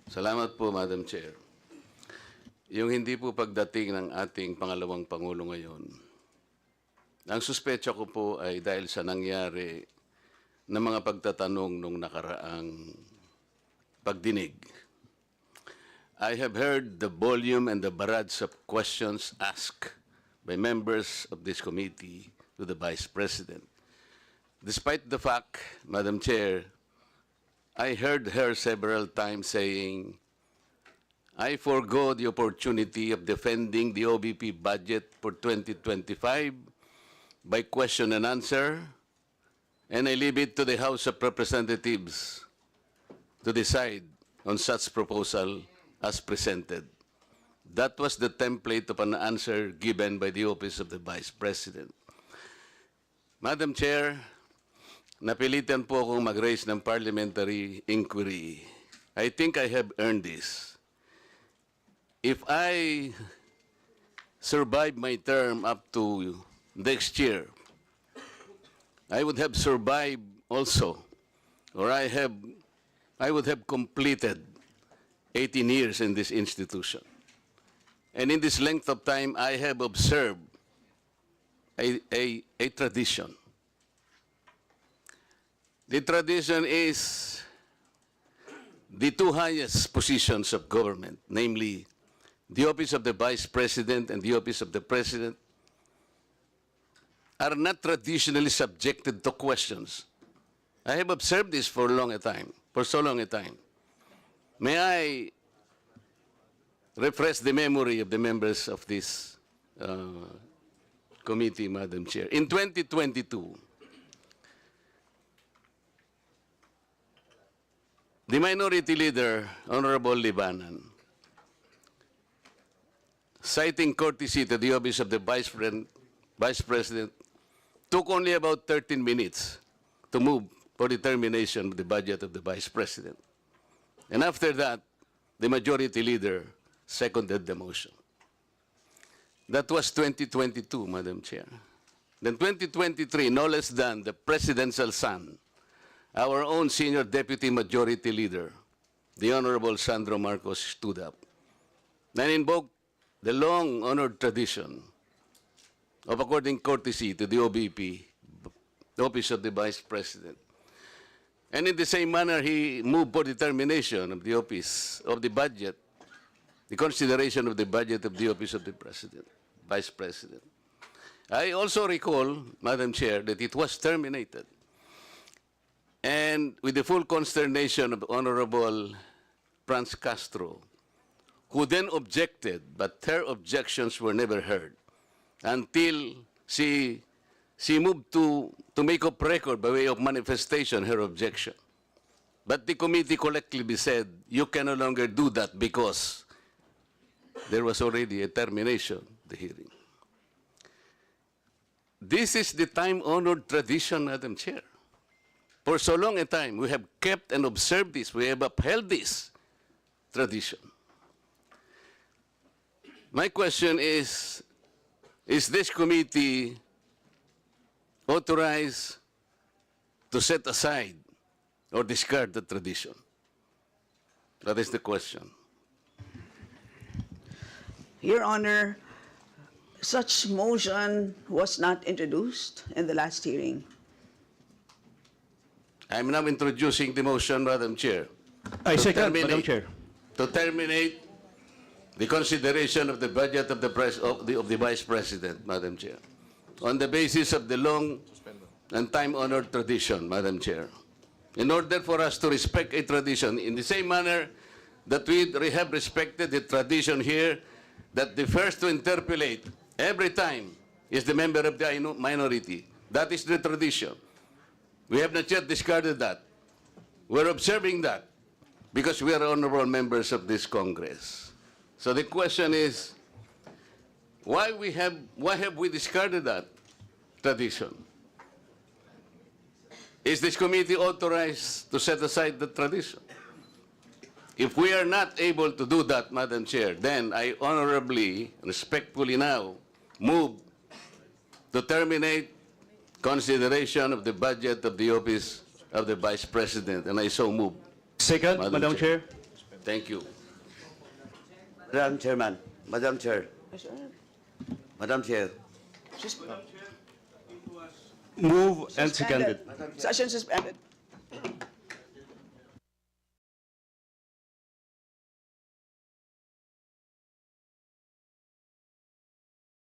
Salamat po, Madam Chair. Yung hindi po pagdating ng ating pangalawang Pangulo ngayon, ang suspecha ko po ay dahil sa nangyari na mga pagtatanong nung nakaraang pagdinig. I have heard the volume and the barrage of questions asked by members of this committee to the Vice President. Despite the fact, Madam Chair, I heard her several times saying, I forgo the opportunity of defending the OVP budget for 2025 by question and answer, and I leave it to the House of Representatives to decide on such proposal as presented. That was the template of an answer given by the Office of the Vice President. Madam Chair, napilitan po akong mag-raise ng parliamentary inquiry. I think I have earned this. If I survive my term up to next year, I would have survived also, or I would have completed 18 years in this institution. And in this length of time, I have observed a tradition. The tradition is the two highest positions of government, namely the Office of the Vice President and the Office of the President, are not traditionally subjected to questions. I have observed this for so long a time. May I refresh the memory of the members of this committee, Madam Chair. In 2022, the Minority Leader, Honorable Libanan, citing courtesy to the Office of the Vice President, took only about 13 minutes to move for the termination of the budget of the Vice President. And after that, the Majority Leader seconded the motion. That was 2022, Madam Chair. Then 2023, no less than the Presidential son, our own Senior Deputy Majority Leader, the Honorable Sandro Marcos, stood up and invoked the long-honored tradition of according courtesy to the OVP, the Office of the Vice President. And in the same manner, he moved for the termination of the Office of the Budget, the consideration of the budget of the Office of the President, Vice President. I also recall, Madam Chair, that it was terminated. And with the full consternation of Honorable Franz Castro, who then objected, but her objections were never heard until she moved to make up record by way of manifestation her objection. But the committee collectively said, you can no longer do that because there was already a termination of the hearing. This is the time-honored tradition, Madam Chair. For so long a time, we have kept and observed this. We have upheld this tradition. My question is this committee authorized to set aside or discard the tradition? That is the question. Your Honor, such motion was not introduced in the last hearing. I'm now introducing the motion, Madam Chair. I second, Madam Chair. To terminate the consideration of the budget of the Vice President, Madam Chair, on the basis of the long and time-honored tradition, Madam Chair. In order for us to respect a tradition in the same manner that we have respected the tradition here that the first to interpolate every time is the member of the minority. That is the tradition. We have not yet discarded that. We're observing that because we are honorable members of this Congress. So the question is, why have we discarded that tradition? Is this committee authorized to set aside the tradition? If we are not able to do that, Madam Chair, then I honorably, respectfully now move to terminate consideration of the budget of the Office of the Vice President, and I so move. Second, Madam Chair. Thank you. Madam Chairman, Madam Chair, Madam Chair, Move and seconded. Session suspended.